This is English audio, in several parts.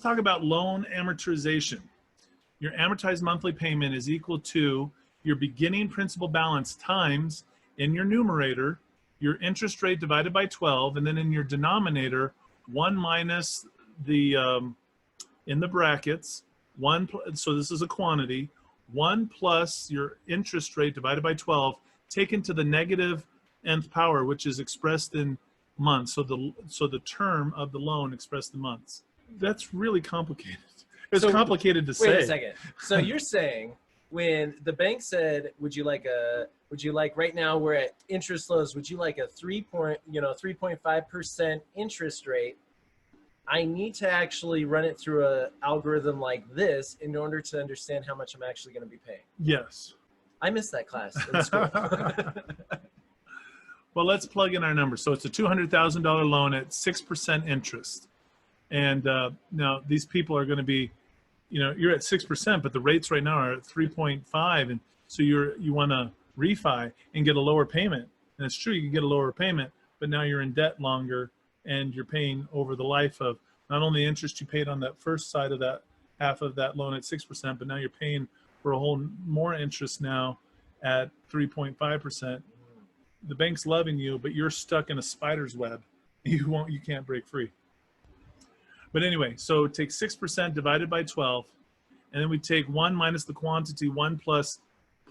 talk about loan amortization. Your amortized monthly payment is equal to your beginning principal balance times, in your numerator, your interest rate divided by 12, and then in your denominator, 1 minus the, in the brackets, so this is a quantity, 1 plus your interest rate divided by 12, taken to the negative nth power, which is expressed in months. So the term of the loan expressed in months. That's really complicated. It's complicated to say. Wait a second. So you're saying when the bank said, would you like right now we're at interest lows, would you like a 3.5% interest rate? I need to actually run it through an algorithm like this in order to understand how much I'm actually going to be paying. Yes. I missed that class in school. Well, let's plug in our numbers. So it's a $200,000 loan at 6% interest. And now these people are going to be, you're at 6%, but the rates right now are at 3.5. And so you want to refi and get a lower payment. And it's true, you can get a lower payment, but now you're in debt longer and you're paying over the life of not only the interest you paid on that first side of that half of that loan at 6%, but now you're paying for a whole more interest now at 3.5%. The bank's loving you, but you're stuck in a spider's web. You can't break free. But anyway, so take 6% divided by 12, and then we take 1 minus the quantity, 1 plus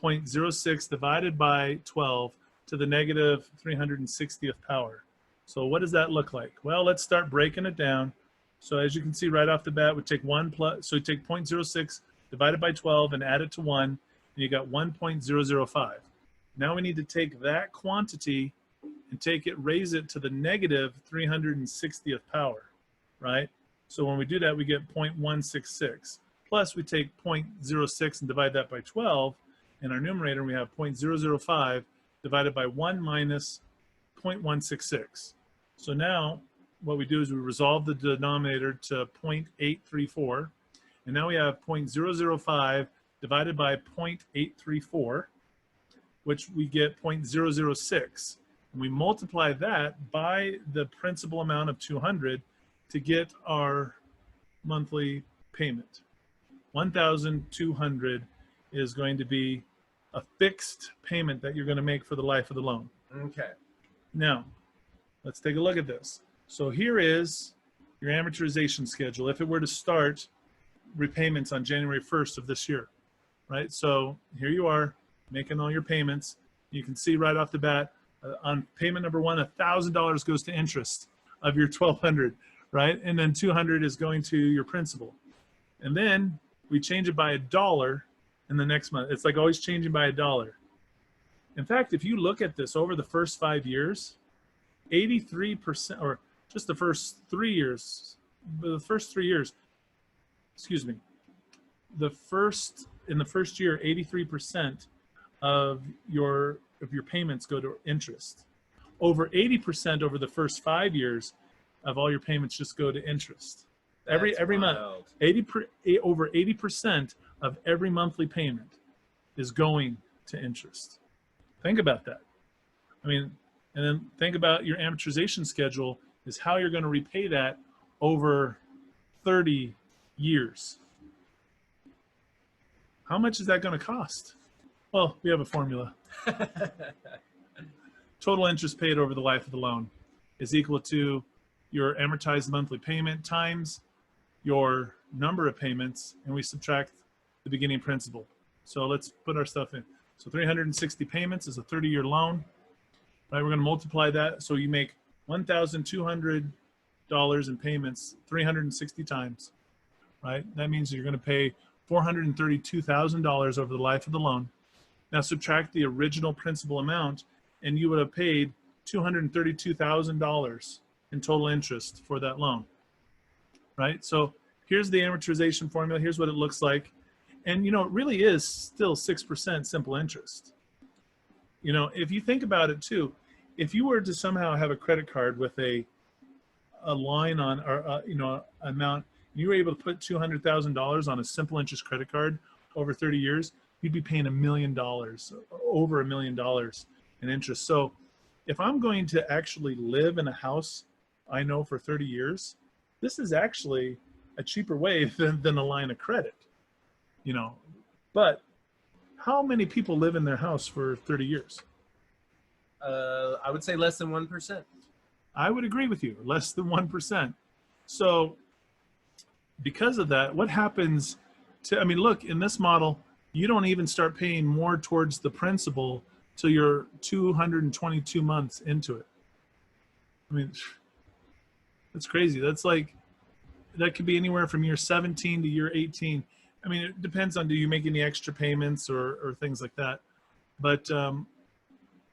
0.06 divided by 12 to the negative 360th power. So what does that look like? Well, let's start breaking it down. So as you can see right off the bat, we take 1 plus, so we take 0.06 divided by 12 and add it to 1, and you got 1.005. Now we need to take that quantity and raise it to the negative 360th power, right? So when we do that, we get 0.166. Plus we take 0.06 and divide that by 12. In our numerator, we have 0.005 divided by 1 minus 0.166. So now what we do is we resolve the denominator to 0.834. And now we have 0.005 divided by 0.834, which we get 0.006. And we multiply that by the principal amount of 200 to get our monthly payment. 1,200 is going to be a fixed payment that you're going to make for the life of the loan. Okay. Now, let's take a look at this. So here is your amortization schedule if it were to start repayments on January 1st of this year, right? So here you are making all your payments. You can see right off the bat on payment number 1, $1,000 goes to interest of your 1,200, right? And then 200 is going to your principal. And then we change it by $1 in the next month. It's like always changing by $1. In fact, if you look at this over the first 5 years, 83%, or just the first 3 years, excuse me, in the first year, 83% of your payments go to interest. Over 80% over the first 5 years of all your payments just go to interest. Every month, over 80% of every monthly payment is going to interest. Think about that. I mean, and then think about your amortization schedule is how you're going to repay that over 30 years. How much is that going to cost? Well, we have a formula. Total interest paid over the life of the loan is equal to your amortized monthly payment times your number of payments, and we subtract the beginning principal. So let's put our stuff in. So 360 payments is a 30-year loan. Right, we're going to multiply that. So you make $1,200 in payments 360 times, right? That means you're going to pay $432,000 over the life of the loan. Now subtract the original principal amount, and you would have paid $232,000 in total interest for that loan, right? So here's the amortization formula. Here's what it looks like. And, it really is still 6% simple interest. If you think about it too, if you were to somehow have a credit card with a line on, or amount, you were able to put $200,000 on a simple interest credit card over 30 years, you'd be paying $1 million, over $1 million in interest. So if I'm going to actually live in a house I know for 30 years, this is actually a cheaper way than a line of credit, you know. But how many people live in their house for 30 years? I would say less than 1%. I would agree with you, less than 1%. So because of that, what happens to, I mean, look, in this model, you don't even start paying more towards the principal till you're 222 months into it. I mean, that's crazy. That's like, that could be anywhere from year 17 to year 18. I mean, it depends on, do you make any extra payments or things like that. But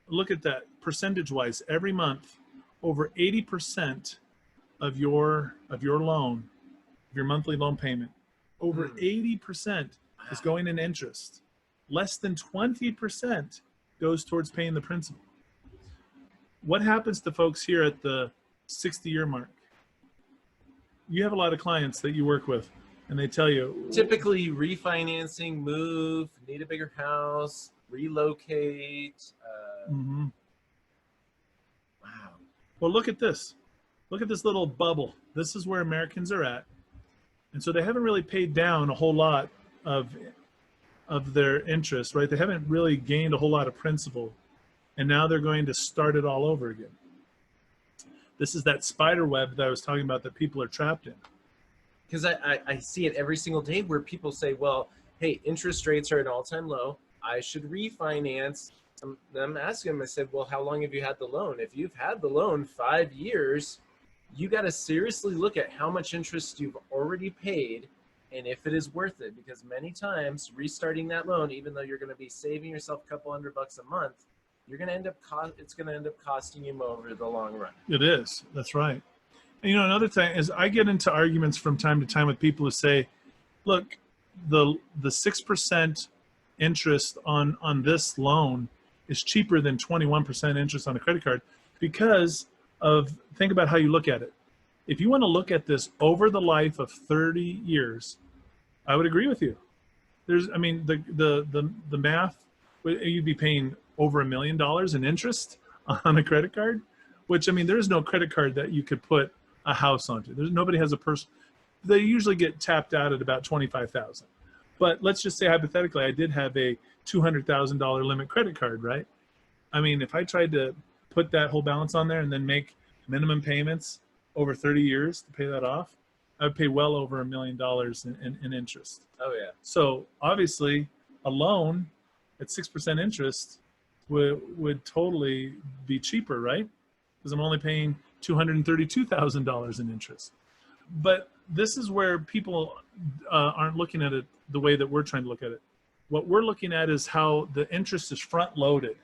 look at that percentage wise, every month, over 80% of your loan, of your monthly loan payment, over 80% is going in interest. Less than 20% goes towards paying the principal. What happens to folks here at the 60-year mark? You have a lot of clients that you work with, and they tell you Typically refinancing, move, need a bigger house, relocate. Mhm. Wow. Well, look at this. Look at this little bubble. This is where Americans are at. And so they haven't really paid down a whole lot of their interest, right? They haven't really gained a whole lot of principal. And now they're going to start it all over again. This is that spider web that I was talking about that people are trapped in. Because I see it every single day where people say, well, hey, interest rates are at an all-time low. I should refinance. I'm asking them, I said, well, how long have you had the loan? If you've had the loan 5 years, you got to seriously look at how much interest you've already paid and if it is worth it. Because many times restarting that loan, even though you're going to be saving yourself a couple $100 a month, you're going to end up it's going to end up costing you more over the long run. It is. That's right. And, you know, another thing is I get into arguments from time to time with people who say, look, the 6% interest on this loan is cheaper than 21% interest on a credit card because of, think about how you look at it. If you want to look at this over the life of 30 years, I would agree with you. There's, I mean, the math, you'd be paying over $1 million in interest on a credit card, which, I mean, there's no credit card that you could put a house onto. There's nobody has a person. They usually get tapped out at about 25,000. But let's just say hypothetically, I did have a $200,000 limit credit card, right? I mean, if I tried to put that whole balance on there and then make minimum payments over 30 years to pay that off, I would pay well over $1 million in interest. Oh, yeah. So obviously, a loan at 6% interest would totally be cheaper, right? Because I'm only paying $232,000 in interest. But this is where people aren't looking at it the way that we're trying to look at it. What we're looking at is how the interest is front loaded.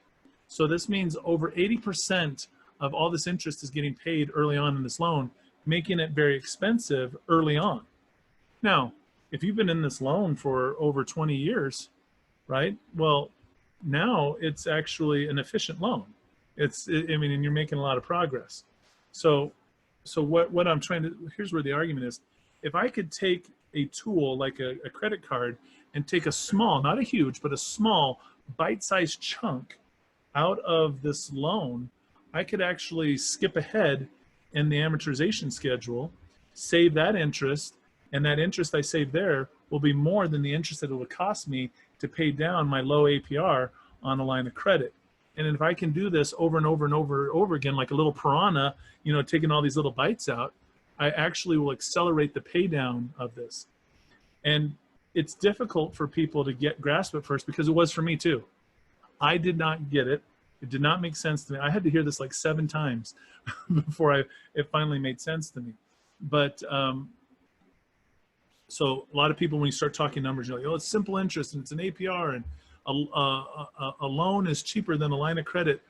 So this means over 80% of all this interest is getting paid early on in this loan, making it very expensive early on. Now, if you've been in this loan for over 20 years, right? Well, now it's actually an efficient loan. I mean, and you're making a lot of progress. So what I'm trying to, here's where the argument is. If I could take a tool like a credit card and take a small, not a huge, but a small bite-sized chunk out of this loan, I could actually skip ahead in the amortization schedule, save that interest, and that interest I save there will be more than the interest that it would cost me to pay down my low APR on a line of credit. And if I can do this over and over and over and over again, like a little piranha, you know, taking all these little bites out, I actually will accelerate the pay down of this. And it's difficult for people to grasp at first, because it was for me too. I did not get it. It did not make sense to me. I had to hear this like 7 times before it finally made sense to me. But so a lot of people, when you start talking numbers, you're like, oh, it's simple interest and it's an APR and a loan is cheaper than a line of credit.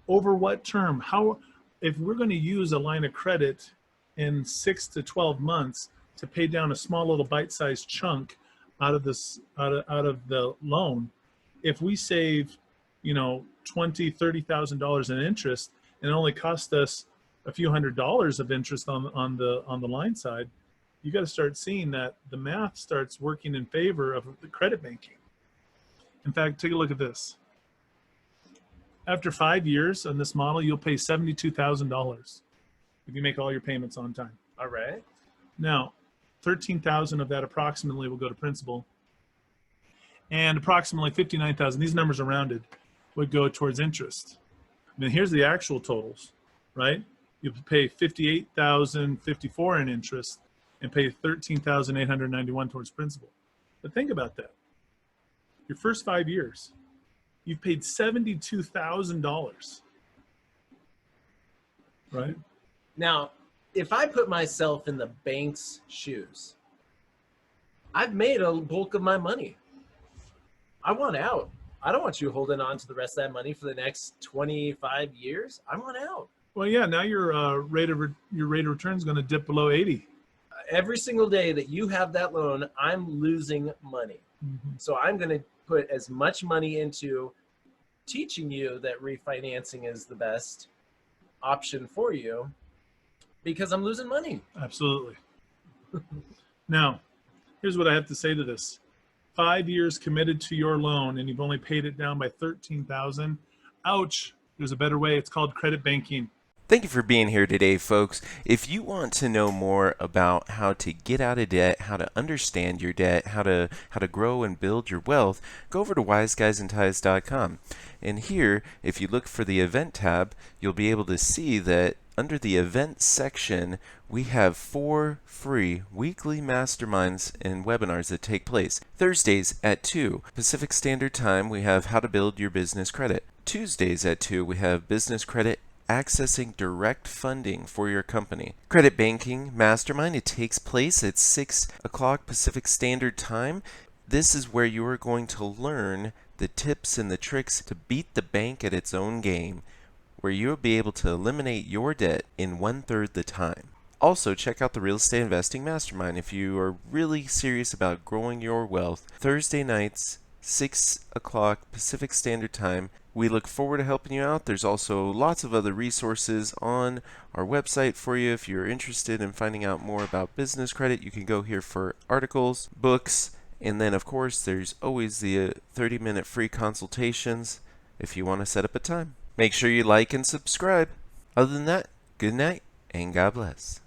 Over what term? How, if we're going to use a line of credit in 6 to 12 months to pay down a small little bite-sized chunk out of this, out of the loan, if we save, you know, $20,000-$30,000 in interest, and it only cost us a few $100s of interest on the line side, you got to start seeing that the math starts working in favor of the credit banking. In fact, take a look at this. After 5 years on this model, you'll pay $72,000 if you make all your payments on time. All right. Now, 13,000 of that approximately will go to principal, and approximately 59,000. These numbers are rounded, would go towards interest. I mean, here's the actual totals, right? You pay 58,054 in interest and pay 13,891 towards principal. But think about that. Your first 5 years, you've paid $72,000, right? Now, if I put myself in the bank's shoes, I've made a bulk of my money. I want out. I don't want you holding on to the rest of that money for the next 25 years. I want out. Well, yeah. Now your rate of return is going to dip below 80. Every single day that you have that loan, I'm losing money. Mm-hmm. So I'm going to put as much money into teaching you that refinancing is the best option for you because I'm losing money. Absolutely. Now, here's what I have to say to this. 5 years committed to your loan and you've only paid it down by 13,000. Ouch. There's a better way. It's called credit banking. Thank you for being here today, folks. If you want to know more about how to get out of debt, how to understand your debt, how to grow and build your wealth, go over to wiseguysandties.com. And here, if you look for the event tab, you'll be able to see that under the events section, we have 4 free weekly masterminds and webinars that take place. Thursdays at 2 Pacific Standard Time, we have How to Build Your Business Credit. Tuesdays at 2, we have Business Credit Accessing Direct Funding for Your Company. Credit Banking Mastermind, it takes place at 6 o'clock Pacific Standard Time. This is where you are going to learn the tips and the tricks to beat the bank at its own game, where you'll be able to eliminate your debt in 1/3 the time. Also, check out the Real Estate Investing Mastermind if you are really serious about growing your wealth. Thursday nights, 6 o'clock Pacific Standard Time. We look forward to helping you out. There's also lots of other resources on our website for you. If you're interested in finding out more about business credit, you can go here for articles, books, and then, of course, there's always the 30-minute free consultations if you want to set up a time. Make sure you like and subscribe. Other than that, good night and God bless.